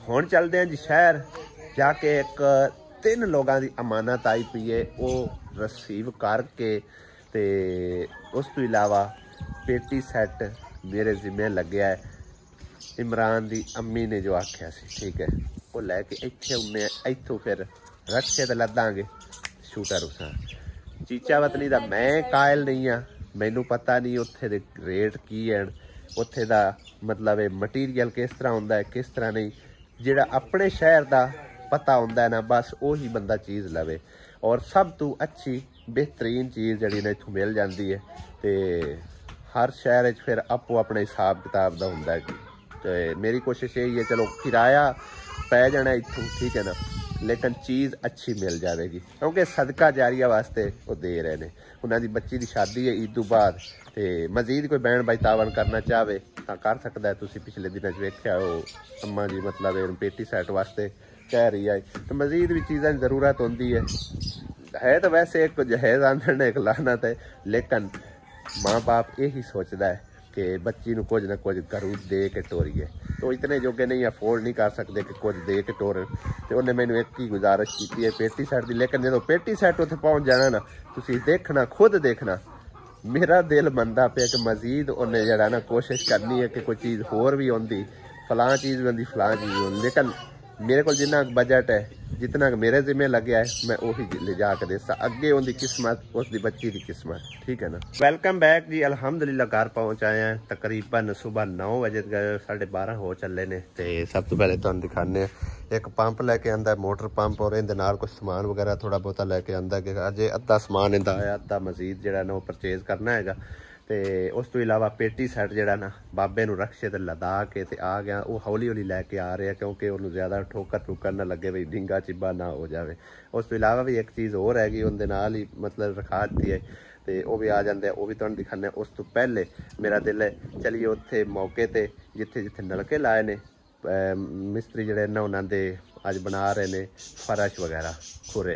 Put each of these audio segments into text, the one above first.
हुण चलते हैं जी शहर जाके एक 3 लोगों की अमानत आई पई है वो रिसीव करके ते उस तो इलावा पेटी सैट मेरे जिम्मे लगे है। इमरान की अम्मी ने जो आख्या सी ठीक है वो लैके इत्थे उन्ने इत्थों फिर रक्शे ते लदांगे शूटर उसा चीचा वतनी दा मैं कायल नहीं हाँ मैनू पता नहीं उत्थे दे रेट की है उत्थे दा मतलब मटीरियल किस तरह होंदा है किस तरह नहीं जिहड़ा अपने शहर दा पता होंदा है ना बस वही बंदा चीज़ लवे और सब तो अच्छी बेहतरीन चीज़ जड़ी ने इत्थों मिल जाती है तो हर शहर फिर आपो अपने हिसाब किताब का होंदा है तो मेरी कोशिश यही है चलो किराया पै जाना इत्थों ठीक है ना लेकिन चीज़ अच्छी मिल जाएगी क्योंकि सदका जारिया वास्ते वो दे रहे हैं उन्होंने बच्ची की शादी है ईद तो बाद तो मजीद कोई बहन भाई तावन करना चाहे तो कर सकता है। तुसी पिछले दिनों वेख्या हो अम्मा जी मतलब पेटी सैट वास्ते कह रही है तो मजीद भी चीज़ों की ज़रूरत होती है तो वैसे एक जहेज आंदन एक लानत है लेकिन माँ बाप यही सोचता है कि बच्ची को कुछ ना कुछ घरों दे के टोरीए तो इतने जोगे नहीं अफोर्ड नहीं कर सकते कि कुछ दे के टोरन तो उन्हें मैंने एक ही गुजारिश की है पेटी सैट की लेकिन जो पेटी सैट उत्थे पहुँच जाना ना तुसी देखना खुद देखना मेरा दिल मनता पे कि मजीद उन्हें जरा ना कोशिश करनी है कि कोई चीज़ होर भी आती फलां चीज़ भी आती फलां चीज़ भी आती लेकिन मेरे को जिन्ना बजट है जितना मेरे जिम्मे लगे है मैं वही ले जाके देसा अगे उनकी किस्मत उसकी बच्ची की किस्मत ठीक है ना। वेलकम बैक जी अल्हम्दुलिल्लाह घर पहुँच आए हैं तकरीबन सुबह 9 बजे 12:30 हो चले ने ते सब तो पहले तुहानू दिखाने एक पंप लैके आंदा मोटर पंप और इहदे नाल कुछ समान वगैरह थोड़ा बहुता लैके आंदा कि अजे अद्धा समान इहदा आया अद्धा मजीद जिहड़ा ना परचेज करना हैगा ते उस तो इलावा पेटी सैट जिहड़ा ना बाबे नू रक्शे ते लदा के ते आ गया वो हौली हौली लैके आ रहे हैं क्योंकि उन्होंने ज़्यादा ठोकर ठुकर ना लगे बी डिंगा चिब्बा ना हो जाए। उस तो इलावा भी एक चीज़ होर हैगी उनके नाल ही मतलब रखा दी है तो वह भी आ जाते वो भी तुहानू दिखाने। उस तो पहले मेरा दिल है चलिए उत्थे मौके ते जिथे जिथे नलके लाए ने मिस्त्री जिहड़े ना उन्होंने अज बना रहे ने फरश वगैरह खुरे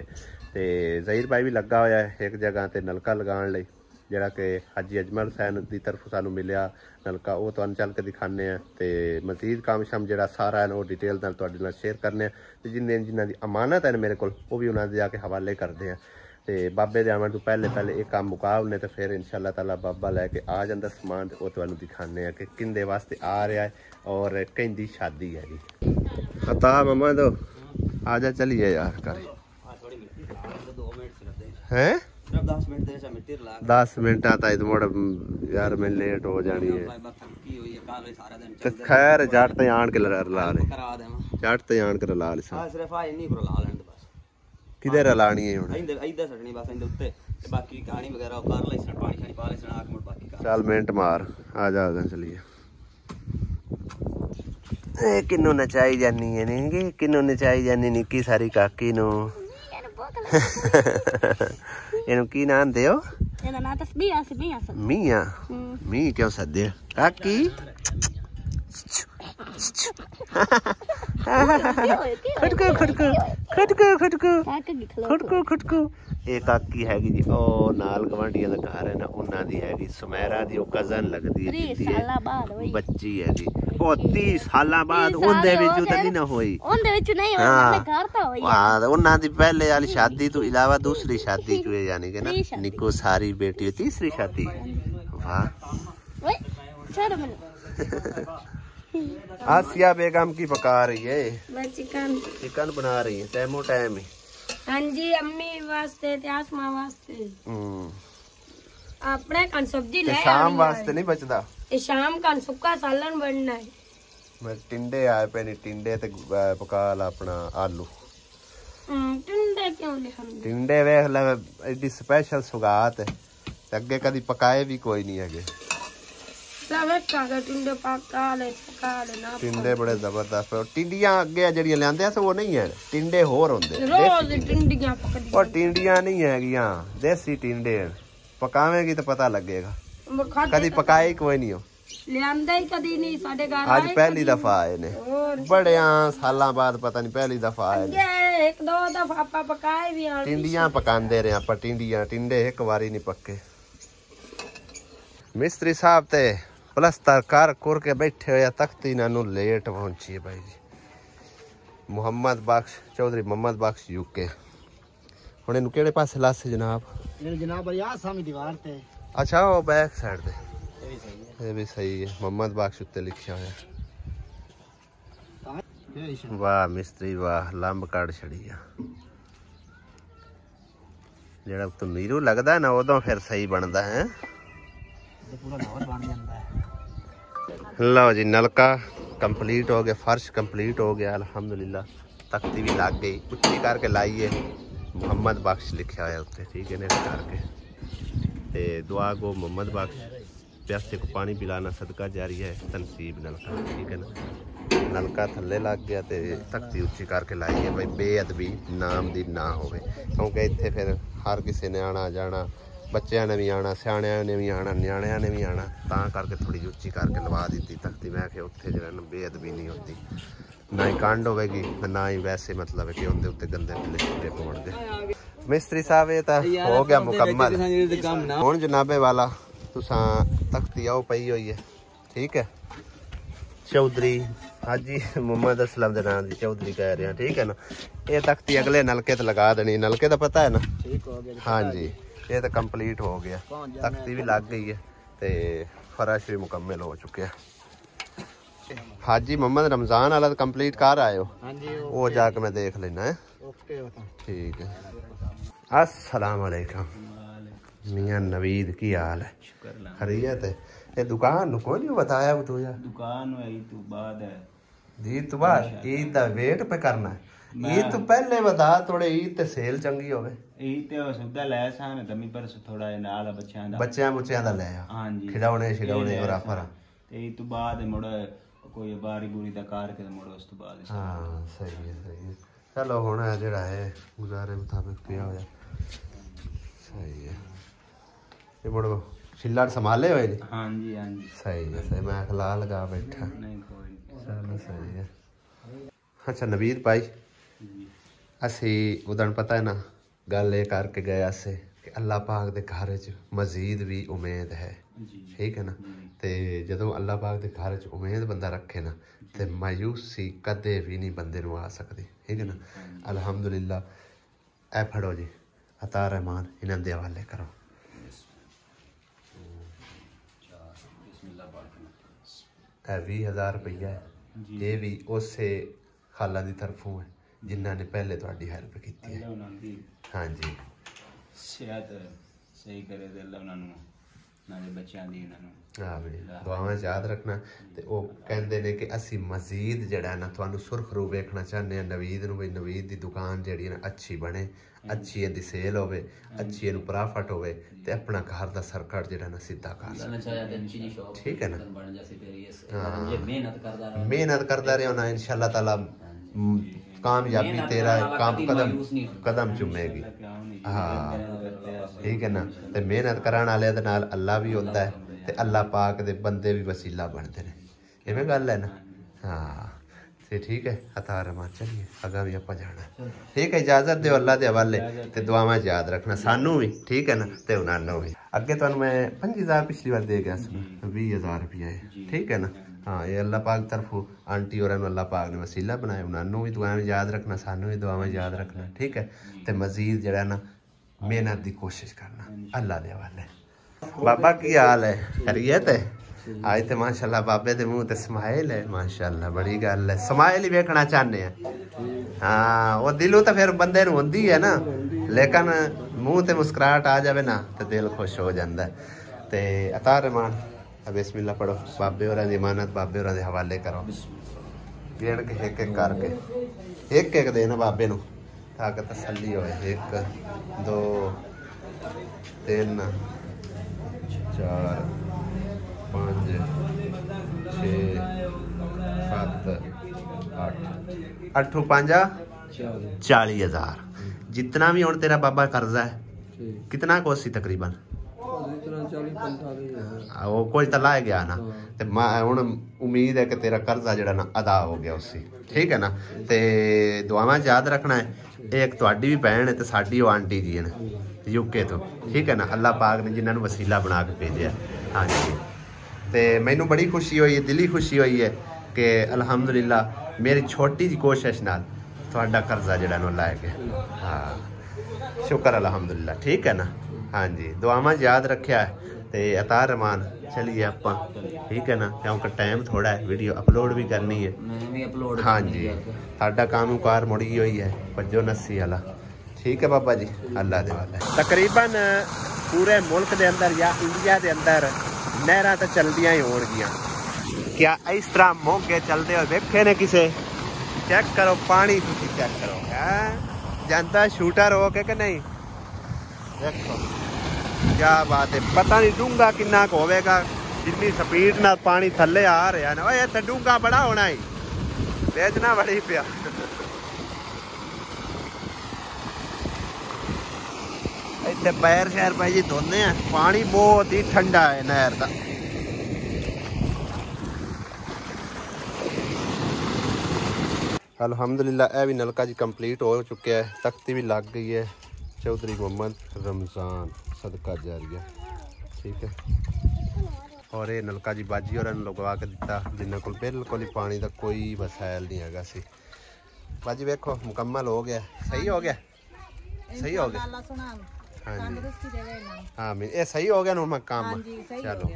तो ज़हीर भाई भी लगा होया है एक जगह ते नलका लगाने लई जिहड़ा कि हाजी अजमल सैन की तरफ सानू मिलिया नलका वो तुहानू चल के दिखाने तो मजीद काम शम जिहड़ा सारा है वो डिटेल नाल तुहाडे नाल शेयर करने तो जिन्हें की अमानत है मेरे को वो भी उन्होंने जाके हवाले करते हैं तो बाबे दे आवन तो पहले एक काम मुका उन्हें तो फिर इंशाअल्लाह ताला बाबा लैके आ जाता समान तो तुहानू दिखाने कि किंदे वास्ते आ रहा है और किंदी शादी हैगी। अता मम्मा तो आ जा चलिए यार कर हैं 10 मिनट आता है तो मोड़ यार मैं लेट हो जानी है तो खैर जट ते आन के ला ले जट ते आन के ला ले सिर्फ आ नहीं करो ला लें बस किधर लानी है हुन इधर सटनी बस इंदे उत्ते ते बाकी कहानी वगैरह कर ले सट पानी पा ले सना आग मोड़ बाकी कर चल मिनट मार आ जा चलिए ए किन्नू नचाई जानी है नी किन्नू नचाई जानी निक्की सारी काकी नु ਇਹਨੂੰ ਕੀ ਨਾਂ ਦਿਓ ਇਹਦਾ ਨਾਂ ਤਾਂ ਮੀਆਂ ਮੀਆਂ ਕਿਉਂ ਸੱਦੇ ਕਾਕੀ ਖਟਕੋ ਖਟਕੋ ਖਟਕੋ ਖਟਕੋ ਖਟਕੋ ਇਹ ਕਾਕੀ ਹੈਗੀ ਜੀ ਉਹ ਨਾਲ ਗਵਾਂਢੀਆਂ ਦਾ ਘਰ ਹੈ ਨਾ ਉਹਨਾਂ ਦੀ ਹੈਗੀ ਸੁਮੈਰਾ ਦੀ ਉਹ ਕਜ਼ਨ ਲੱਗਦੀ ਹੈ 30 ਸਾਲਾਂ ਬਾਅਦ ਹੋਈ ਬੱਚੀ ਹੈਗੀ ਉਹ 30 ਸਾਲਾਂ ਬਾਅਦ ਉਹਦੇ ਵਿੱਚ ਤਾਂ ਨਹੀਂ ਨਾ ਹੋਈ ਉਹਦੇ ਵਿੱਚ ਨਹੀਂ ਹੋਈ ਉਹਦੇ ਘਰ ਤਾਂ ਹੋਈ ਹਾਂ ਉਹਨਾਂ ਦੀ ਪਹਿਲੇ ਵਾਲੀ शादी तो इलावा दूसरी शादी जो है यानी कि ना निको सारी बेटी तीसरी शादी वाह आसिया बेगम की पका रही है चिकन बना रही है टाइमो टाइम ही हाँ जी अम्मी वास्ते ते आसमा वास्ते अपने कन सब्जी ले शाम वास्ते नहीं बचदा ये शाम का सुक्का सालन बनना है मैं टिंडे आए पे नहीं टिंडे ते पका ला अपना आलू टिंडे क्यों लिखन टिंडे वेख ले एडी स्पेशल सुगात है अगे कदी पकाए भी कोई नहीं है टिंडे बड़े जबरदस्त टिंडियां अगे जड़ियां लियांदे वो नहीं है टिंडे होर होंदे रोज टिंडियां पकदी और टिंडियां नहीं हैगियां देसी टिंडे पकावेगी तो पता लगेगा कदी पकाए कोई नहीं हो लियांदा ही कदी नहीं साडे घर आज पहली दफा आए ने बड़े सालां बाद पता नहीं पहली दफा आए ने एक दो दफा आपा पकाए भी टिंडियां पकांदे रहे आपा टिंडियां टिंडे एक बारी नहीं पक्के मिस्त्री साहब ते प्लस्तर कर कुर के बैठे हो या तख्ती नानू लेट पहुंची है भाई जी ਮੁਹੰਮਦ ਬਖਸ਼ ਚੌਧਰੀ ਮੁਹੰਮਦ ਬਖਸ਼ UK। ਹੁਣ ਇਹਨੂੰ ਕਿਹੜੇ ਪਾਸੇ ਲਾਸੇ ਜਨਾਬ? ਇਹ ਜਨਾਬ ਆ ਸਾਹਮਣੇ ਦੀਵਾਰ ਤੇ। ਅੱਛਾ ਉਹ ਬੈਕ ਸਾਈਡ ਤੇ। ਇਹ ਵੀ ਸਹੀ ਹੈ ਮੁਹੰਮਦ ਬਖਸ਼ ਉੱਤੇ ਲਿਖਿਆ ਹੋਇਆ। ਵਾਹ ਮਿਸਤਰੀ ਵਾਹ ਲੰਬ ਕੱਢ ਛੜੀ ਆ। ਜਿਹੜਾ ਉੱਤੋਂ ਨੀਰੂ ਲੱਗਦਾ ਨਾ ਉਦੋਂ ਫਿਰ ਸਹੀ ਬਣਦਾ ਹੈ। ਪੂਰਾ ਲਾਹੌਰ ਬਣ ਜਾਂਦਾ ਹੈ। ਲਓ ਜੀ ਨਲਕਾ ਕੰਪਲੀਟ ਹੋ ਗਿਆ, ਫਰਸ਼ ਕੰਪਲੀਟ ਹੋ ਗਿਆ ਅਲਹਮਦੁਲਿल्लाह। तख्ती भी लग गई, ਉੱਚੀ ਕਰਕੇ ਲਾਈਏ ਮੁਹੰਮਦ ਬਖਸ਼ ਲਿਖਿਆ ਹੋਇਆ ਉੱਤੇ, ठीक है ने करके। ਤੇ दुआ गो मोहम्मद बख्श प्यासे को पानी पिलाना सदका जारी है तनसीब नलका, ठीक है ना। नलका थल्ले लग गया तो तख्ती उच्ची करके लाई है भाई बेअदबी नाम दी ना होवे, क्योंकि इत्थे फिर हर किसी ने आना जाना, बच्चों ने भी आना, सियाणियां ने भी आना, न्याणियां ने भी आना, ता करके थोड़ी उच्ची करके लवा दी तख्ती। मैं कि उत्थे जो है बेअदबी नहीं होती, ना ही कांड होगी ना ही वैसे मतलब है कि उनके उत्ते गंदे पिले पाउणगे। मिस्त्री साहब ये तो हो गया मुकम्मल। हुण जनाबे वाला तुसां तख्ती आओ पई हुई है, ठीक है। चौधरी हाजी मुहम्मद असलम दे नाम दी चौधरी कह रहे हैं, ठीक है ना। ये तख्ती अगले नलके ते लगा देनी, नलके तो पता है ना, ठीक हो गया। हाँ जी ये तो कंप्लीट हो गया, तख्ती भी लग गई है ते फर्श भी मुकम्मल हो चुके हैं। हाजी मोहम्मद रमजान वाला तो कंप्लीट कर आए हो? हाँ जी वो जाके मैं देख लेना है, ओके होता। ठीक है। अस्सलाम वालेकुम मियां नवीद, की हाल है? खैरियत है। ये दुकान नु कोई नहीं बताया वो तू यार? दुकान ईद तो बाद है। ईद तो बाद? ईद दा वेट पे करना है? ईद तो पहले बता थोड़े, ईद ते सेल चंगी होवे। ईद ते सौदा लाया सान कमी पर थोड़ा नाल बच्चों दा, बच्चों दा ले आ। हां जी खिडौने शिडौने और आफर ते ईद तो बाद मुड़ कोई बारी बुरी दा कार के मुड़ उस तो बाद। हां सही है सही है। चलो हुण जेड़ा है गुजारे मुताबिक पिया होया सही है। ये मुड़ छिल्लड़ संभाले हुए ने? हां जी हां जी सही है सही। मैं खला लगा बैठा, नहीं कोई नहीं, चलो सही है। अच्छा नवीद भाई असी उदन पता है ना गल ये करके गया से कि अल्लाह पाक दे घर च मजीद भी उम्मीद है, ठीक है ना। ते जदों अल्लाह पाक दे घर च उम्मीद बंदा रखे ना ते मायूसी कदे भी नहीं बंदे नूं आ सकदी, ठीक है ना। अल्हम्दुलिल्लाह ए फड़ो जी अता रहमान इन्हां दे हवाले करो। ए 20,000 रुपया है, ये भी उसे खाला दी तरफों है जिन्होंने पहले थोड़ी हेल्प की है। हाँ जी सेहत सही करे ते अल्लाह उन्हां नूं नाले बच्चों दी उन्हां नूं हाँ भी दुआवां याद रखना। ते वो कहंदे ने कि असी मजीद जड़ा ना तुहानू सुरखरू वेखना चाहते हैं नवीद नूं, भी नवीद दी दुकान जड़ी ना अच्छी बने, अच्छी इहदी सेल होवे, अच्छी इहनूं प्रॉफिट होवे ते अपना घर दा सर्कट जड़ा ना सीधा कर सके, ठीक है ना। हाँ मेहनत करदा रहो ना इंशाअल्लाह ताला कामयाबी तेरा काम कदम कदम चुमेगी। हाँ ठीक है ना। ते मेहनत कराने वाले दे नाल अल्लाह भी होता है ते अल्लाह पाक दे बंदे भी वसीला बनते हैं, इवें गल है ना। हाँ ते ठीक है अता रहमान चलिए अगा भी आप जाना, ठीक है। इजाजत दो अल्लाह के हवाले ते दुआवां याद रखना सानू भी, ठीक है ना ते उन्होंने भी। अगे तुहानू मैं 5,000 पिछली बार दे गया 20,000 रुपया है, ठीक है ना। हाँ ये अल्लाह पाक तरफों आंटी और अल्लाह पाक ने वसीला बनाया, उन्होंने भी दुआएं याद रखना, सानू भी दुआएं याद रखना, ठीक है। ते मजीद जड़ा ना मेहनत की कोशिश करना अल्लाह के हवाले। बाबा की हाल है? खैरियत है? आज तो माशाल्लाह बाबे दे मुंह ते स्माइल है, माशाल्लाह बड़ी गल है। स्माइल ही वेखना चाहते हैं। हाँ वो दिलों तो फिर बंदे नूं होंदी है ना, लेकिन मुंह ते मुस्कुराहट आ जाए ना तो दिल खुश हो जाता है। ते अता रहमान बिस्मिल्लाह पढ़ो, बाबे होरां दी इमानत बाबे होरां दे हवाले करो, गिण के एक एक करके एक एक देना बाबे नूं ताकि तसल्ली होए। 1 2 3 4 5 6 7 8 8 5 40,000 जितना भी हुण तेरा बाबा कर्जा है कितना को सी तकरीबन वो कुछ तो ला गया ना, ते हुण उम्मीद है कि तेरा कर्जा जड़ा ना अदा हो गया उससे, ठीक है ना। ते दुआवां याद रखना है। एक तुहाडी भी भैन है ते साडी वो आंटी जी है UK तो, ठीक है ना। अल्लाह पाक ने जिन्होंने वसीला बना के भेजा। हाँ जी ते मैनू बड़ी खुशी हुई है, दिली खुशी हुई है कि अल्हम्दुलिल्लाह मेरी छोटी जी कोशिश नाल थोड़ा कर्जा जड़ा नो लाया गया। हाँ शुक्र अलहमदुलिल्ला ठीक है ना। हाँ जी दुआवां याद रखा है ते अतार रहमान चलिए आप ठीक है ना क्योंकि टाइम थोड़ा है वीडियो अपलोड भी करनी है। हाँ जी साडा काम कार मुड़ी हुई है भज्जो नस्सी वाला ठीक है बाबा जी अल्लाह दे वाले। तकरीबन पूरे मुल्क के अंदर या इंडिया के अंदर नहरां तो चलदियां ही होणगियां। क्या इस तरह मोगे चलते हुए वेखे ने किसे? चेक करो पानी तुसी चेक करो है जानता शूटर हो के नहीं। देखो क्या बात है पता नहीं डूंगा किन्ना को होवेगा जितनी स्पीड ना पानी थले आ रहा है ना। ये तो डूंगा बड़ा होना ही बेचना बड़ी पिया। इतने पैर शहर भाई जी धोने हैं पानी बहुत ही ठंडा है नहर का। अल्हम्दुलिल्लाह यह भी नलका जी कंप्लीट हो चुका है। तख्ती भी लग गई है। चौधरी मोहम्मद रमज़ान सदका जारिया ठीक है। और ये नलका जी बाजी और लगवा के दिता जिन्होंने को बिल्कुल ही पानी का कोई वसायल नहीं है सी। बाजी वेखो मुकम्मल हो गया सही हो गया सही हो गया। हाँ जी हाँ ये सही हो गया ना काम चलो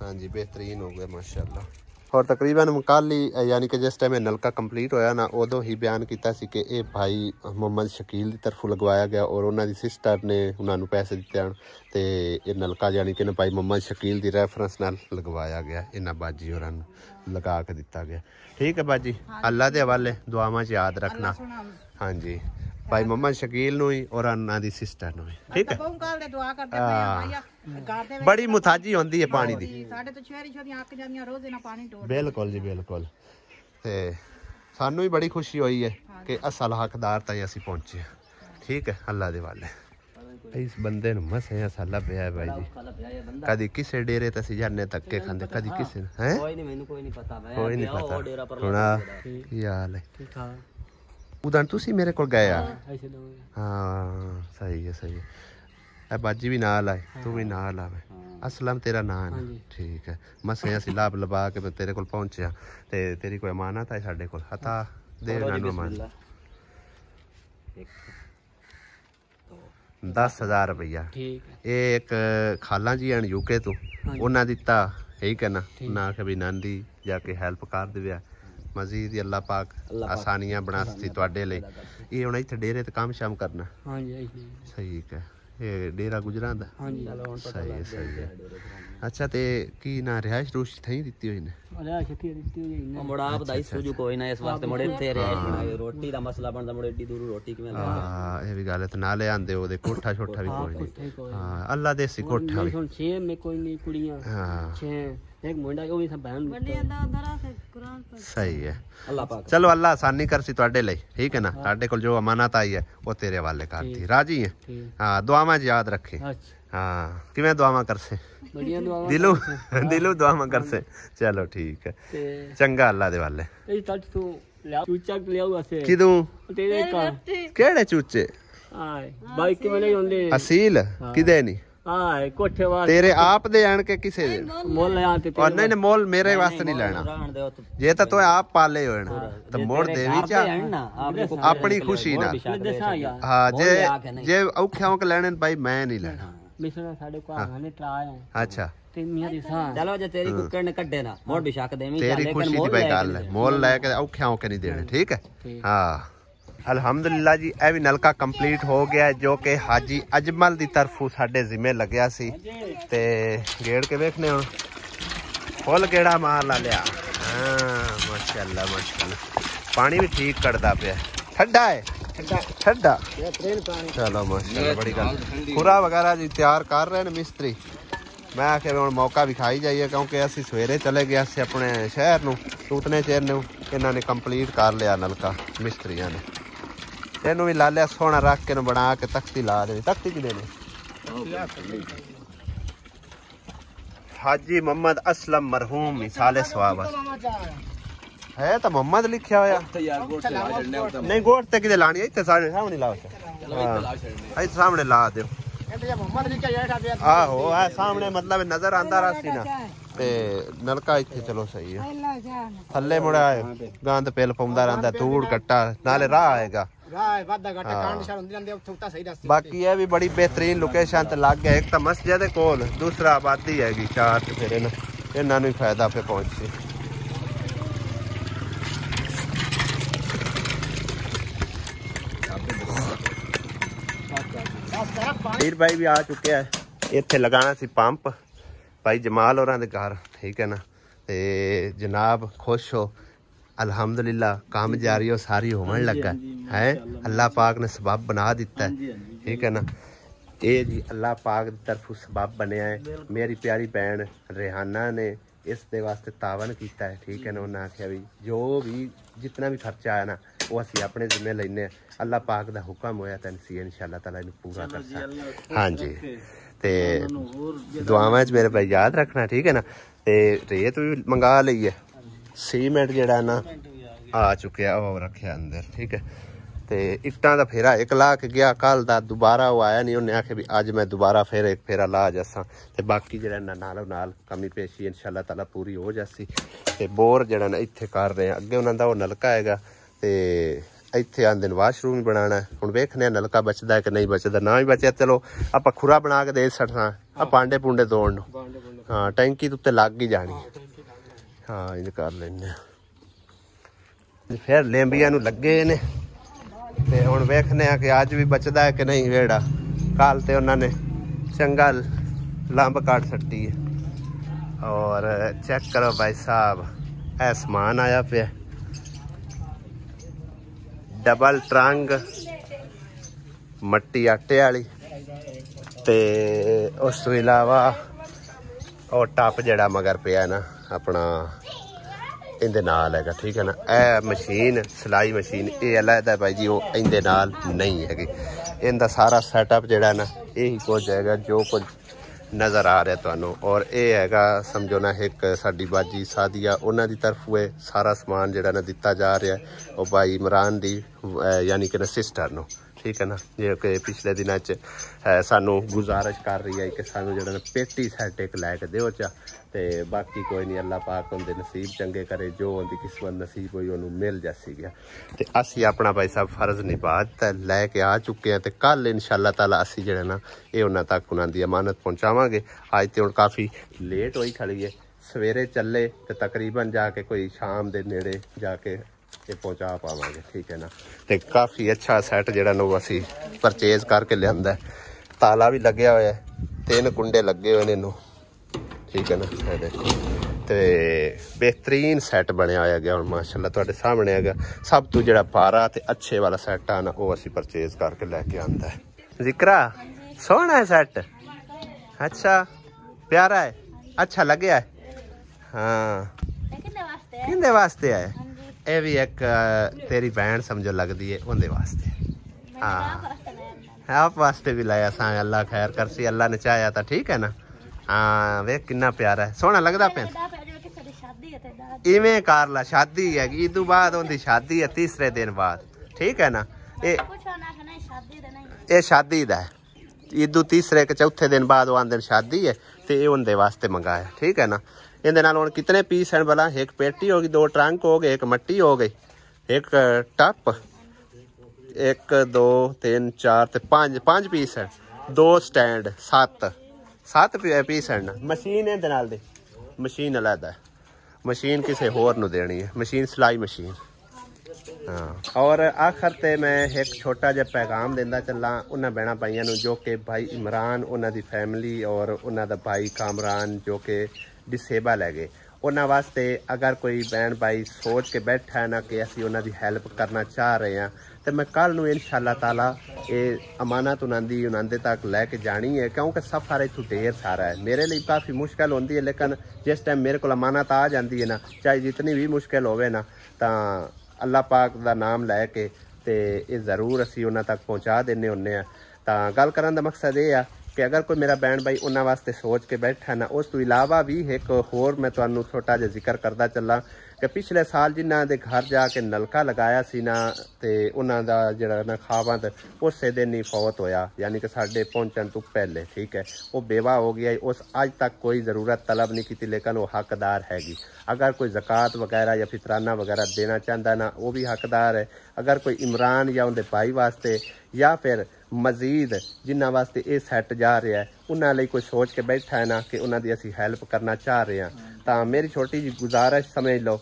हाँ जी बेहतरीन हो गया माशाल्लाह। और तकरीबन कल ही यानी कि जिस टाइम नलका कंप्लीट होया ना उदों ही बयान किया सी कि ये भाई मोहम्मद शकील की तरफों लगवाया गया और उन्होंने सिस्टर ने उन्होंने पैसे दिते हैं तो ये नलका यानी कि भाई मोहम्मद शकील की रेफरेंस नाल लगवाया गया। इन्होंने बाजी और लगा के दिता गया ठीक है बाजी अल्लाह के हवाले दुआवां च याद रखना। हाँ जी भाई मोहम्मद शकील नु ही और उन्होंने सिस्टर नु ठीक है। बड़ी मुताजी होंदी है पानी दी बिल्कुल जी बिल्कुल। ते सानू भी बड़ी खुशी हुई है कि असल हकदार तक असी पहुंचे ठीक है अल्लाह दे वाले। इस बंदे नु मसे असा लभया है भाई जी कदी किसे डेरे ते जाने धक्के खांदे कदी किसे हैं कोई नहीं पता हुणा की हाल है उधर तुसी मेरे को गए हाँ सही है बाजी भी नाल आए तू भी नाल आवे असलम तेरा नाम है ठीक है मसे असी लाभ लबा के मैं तेरे को पहुंचे ते तेरी कोई अमानत है साडे कोल हता दे नानू अमानत 10,000 रुपया एक खाला जी हैं यूके तो उन्हें दिता यही कहना ना कि भी नानी जाके हेल्प कर दिया मजीद अल्लाह पाक आसानियां बना सी तुहाडे लई। ये हुण इत्थे डेरे ते काम शाम करना सही है ये डेरा गुजरां दा सही है। अच्छा ते की ना रिहाइश रूश थई दित्ती होई ने मोड़ा आप दाई सुजू कोई ना इस वास्ते मोड़े थे रिहाइश रोटी दा मसला बनदा मोड़े एडी दूर रोटी किवें ला। हां ये भी गल ते नाले आंदे ओदे कोठा छोटा भी कोई नहीं। हां अल्लाह देसी कोठा भी 6 में कोई नहीं कुड़ियां। हां 6 एक मुंडा ओ भी सब बहन सही है अल्लाह पाक चलो अल्लाह आसानी कर सी तुहाडे लई ठीक है ना। तुहाडे कोल जो अमानत आई है वो तेरे हवाले कर दी राजी है। हां दुआवां याद रखे हाँ किवें दुआवां कर से दिलू दुआवां कर से चलो ठीक है चंगा अल्लाह दे वाले। किदू केड़े चूचे असील किदे नहीं तेरे आप दे आन के किसे दे और नहीं मोल मेरे वास्ते नहीं लेना जे तो आप पाले हो ना तो मोड़ देवी चा अपनी खुशी ना। हाँ जे औखे औके लेने भाई मैं नहीं लेना अच्छा चलो जे तेरी कुकर ने कड्डे ना मोड़ भी शक देवी तेरी खुशी दी भाई गल है मोल लेके औखे औके नहीं देने ठीक है। हाँ अल्हम्दुलिल्लाह जी यह भी नलका कंप्लीट हो गया है जो कि हाजी अजमल की तरफों साडे जिम्मे लग्या सी ते गेड़ के वेखने हुण फुल गेड़ा मार ला लिया। हाँ माशाअल्लाह पानी भी ठीक कटदा पिया ठंडा है ठंडा चलो माशाअल्लाह बड़ी गल खुरा वगैरह जी तैयार कर रहे हैं मिस्त्री। मैं आखिर हुण मौका भी खाई जाइए क्योंकि असी सवेरे चले गए से अपने शहर नूं उतने चेर ने इन्होंने कंप्लीट कर लिया नलका मिस्त्रियों ने तेनू भी ला लिया सोना रख के बना के तख्ती ला दे तख्ती की देने हाजी मोहम्मद असलम मरहूम मिसाले सवाब है तो मोहम्मद लिखा होया नहीं गोट ते किदे लानी इत्थे सामने लाओ हां सामने ला दो आहो सामने मतलब नजर आंदा रहा सी ना ਤੇ ਨਲਕਾ ਇੱਥੇ ਚਲੋ ਸਹੀ ਹੈ ਥੱਲੇ ਮੁੜਾ ਗੰਦ ਪਿਲ ਪਾਉਂਦਾ ਰਹਿੰਦਾ ਧੂੜ ਕੱਟਾ ਨਾਲੇ ਰਾਹ ਆਏਗਾ बाकी ये भी बड़ी बेहतरीन लोकेशन ते लग गया एक तो मस्जिद कोल दूसरा आबादी हैगी चार ते फिर इन्हां नूं फायदा पे पहुंचे वीर भाई भी आ चुके हैं इत्थे लगाना सी पंप भाई जमाल होरां दे घर ठीक है ना ते जनाब खुश हो अल्हम्दुलिल्लाह काम जारी हो सारी होने लगा है अल्लाह पाक ने सबब बना दिता है ठीक है ना ये जी अल्लाह पाक की तरफ सबब बनया है मेरी प्यारी भैन रेहाना ने इस दे वास्ते तावन किया है ठीक है ना उन्हें आख्या भी जो भी जितना भी खर्चा आया ना वो असी अपने जिम्मे लेने अल्लाह पाक का हुक्म होया तो असी इंशाअल्लाह ताला इन्हू पूरा कर सकते हाँ जी ते दुआवां च मेरे भाई याद रखना ठीक है ना ते रेत भी मंगा ली है सीमेंट जड़ा ना आ चुके वो रखे अंदर ठीक है ते इट्टां दा फेरा एक ला के गया कल दा दोबारा वो आया नहीं उन्हें आखे भी अज मैं दोबारा फिर एक फेरा ला जासा ते बाकी जड़ा नालों नाल कमी पेशी इंशाअल्लाह ताला पूरी हो जासी ते बोर जड़ा ना इत्थे कर रहे हैं अगे उन्हां दा वो नलका हैगा ते इत्थे आंदे ने वाशरूम भी बनाना हुण वेखने नलका बचदा है कि नहीं बचदा ना भी बचया चलो आपां खुरा बना के दे छड़ना आ पांडे पुंडे तोड़न हाँ टैंकी ते उत्ते लग ही जानी हाँ इन कर लेने फिर लेंबिया नूं लगे ने ते हुण वेखने कि अज भी बचदा है कि नहीं वेड़ा कल ते उन्होंने चंगा लंब काट सट्टी है और चेक करो भाई साहब ऐ समान आया पे डबल ट्रंग मट्टी आटे वाली ते उस तो इलावा और टप जड़ा मगर पिया ना अपना इंदे नाल है ठीक है ना ए मशीन सिलाई मशीन ये अलग है भाई जी वो इंदे नाल नहीं है इनका सारा सैटअप जड़ा ना यही कुछ है जो कुछ नज़र आ रहा तुहानू और ये है समझो ना एक साडी बाजी सादिया उन्हों की तरफ हुए सारा समान जड़ा ना दिता जा रहा है वो भाई इमरान दी यानी कि ना सिस्टर नू ठीक है ना जो कि पिछले दिनों सानू गुजारिश कर रही है कि सानू जो पेटी सैट एक लैके दो चा ते बाकी कोई नहीं अल्लाह पाक उनके नसीब चंगे करे जो उनकी किस्मत नसीब हुई उन्होंने मिल जासी गया तो असी अपना भाई साहब फर्ज निभा दिता लैके आ चुके हैं तो कल इंशाअल्लाह ताला असी जो ना ये उन्होंने तक उन्होंने अमानत पहुँचावे अज तो हूँ काफ़ी लेट हुई खड़ी है सवेरे चले तो तकरीबन जाके कोई शाम के नेड़े जाके ये पहुँचा पावे ठीक है ना तो काफ़ी अच्छा सैट जरा ना असी परचेज करके लिया ताला भी लगे हुआ है 3 कुंडे लगे हुए इनू ठीक है ना देखो तो बेहतरीन सैट बनया होया गया माशाअल्लाह तुहाडे सामने है सब तो जो बारा तो अच्छे वाला सैट है ना वो असी परचेज करके लैके आंदा है जिक्रा सोहना है सैट अच्छा प्यारा है अच्छा लगे है हाँ किंदे वास्ते है ये भी एक तेरी बहन समझो लगती है उनके वास्ते हाँ आप वास्ते भी लाया सा अल्लाह खैर करसी अल्लाह ने चाहया था ठीक है ना हाँ वे कितना प्यारा है सोहना लगता पे इवें कर ला शादी है ईद तो बाद उनकी शादी है तीसरे दिन बाद ठीक है ना ये शादी दा है ईद तीसरे के चौथे दिन बाद वो आंदे शादी है तो ये उनके वास्ते मंगाया ठीक है ना इहदे नाल हुण कितने पीस हैं भला एक पेटी हो गई 2 ट्रंक हो गए एक मट्टी हो गई एक टप 1 2 3 4 ते 5 पीस है 2 स्टैंड 7 पीस है ना मशीन इहदे नाल दी मशीन अलग है मशीन किसी होर नूं देनी है मशीन सिलाई मशीन हाँ और आखिर ते मैं एक छोटा जिहा पैगाम देंदा चला उन्हां बहना भाइयों नूं जो कि भाई इमरान उन्हां दी फैमिली और उन्हां दा भाई कामरान जो कि डिसेबल है उन्होंने वास्ते अगर कोई बहन भाई सोच के बैठा है ना कि असी उन्हों की हैल्प करना चाह रहे हैं तो मैं कल नूं इंशाअल्लाह ताला ये अमानत उन्होंने तक लैके जानी है क्योंकि सफ़र इत्थों ढेर सारा है मेरे लिए काफ़ी मुश्किल होती है लेकिन जिस टाइम मेरे को अमानत आ जाती है ना चाहे जितनी भी मुश्किल होवे ना तो अल्लाह पाक का नाम लैके तो ये ज़रूर असी उन्होंने तक पहुँचा देने होंने तो गल करन दा मकसद ये है कि अगर कोई मेरा बहन भाई उन्होंने वास्ते सोच के बैठा ना उस तो इलावा भी एक होर मैं तुहानू छोटा जिहा जिक्र करता चला ਕਿ ਪਿਛਲੇ ਸਾਲ ਜਿਨ੍ਹਾਂ ਦੇ ਘਰ ਜਾ ਕੇ ਨਲਕਾ ਲਗਾਇਆ ਸੀ ਨਾ ਤੇ ਉਹਨਾਂ ਦਾ ਜਿਹੜਾ ਨਾ ਖਾਵੰਦ ਉਸੇ ਦਿਨ ਹੀ ਫੌਤ ਹੋਇਆ, ਯਾਨੀ ਕਿ ਸਾਡੇ ਪਹੁੰਚਣ ਤੋਂ ਪਹਿਲੇ। ठीक है, वो बेवा हो गया। उस आज तक कोई ज़रूरत तलब नहीं की, लेकिन वो हकदार हैगी। अगर कोई ज़कात वगैरह या फितराना वगैरह देना चाहता ना, वो भी हकदार है। अगर कोई इमरान या उनके भाई वास्ते या फिर मजीद जिन्होंने वास्ते ये सैट जा रहा है, उन्होंने कोई सोच के बैठा है ना कि उन्होंने असी हैल्प करना चाह रहे हैं, तो मेरी छोटी जी गुजारिश समझ लो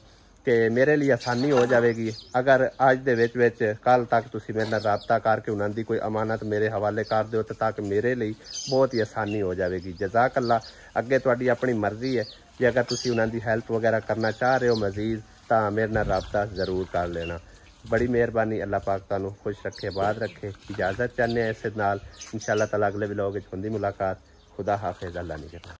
कि मेरे लिए आसानी हो जाएगी अगर अज दे विच कल तक तुसी मेरे नाल राबता करके उन्होंने कोई अमानत मेरे हवाले कर दो, तो ताकि मेरे लिए बहुत ही आसानी हो जाएगी। जज़ाक अल्लाह। अगे तुहाडी अपनी मर्जी है, जे अगर तुसी उन्होंने हेल्प वगैरह करना चाह रहे हो मजीद, तो मेरे नाल राबता जरूर कर लेना। बड़ी मेहरबानी। अल्लाह पाक तुहानू खुश रखे, आबाद रखे। इजाज़त चाहते हैं इस नाल। इंशाअल्लाह ताला अगले व्लॉग विच हुंदी मुलाकात। खुदा हाफिज़। अल्लाह निगहबान।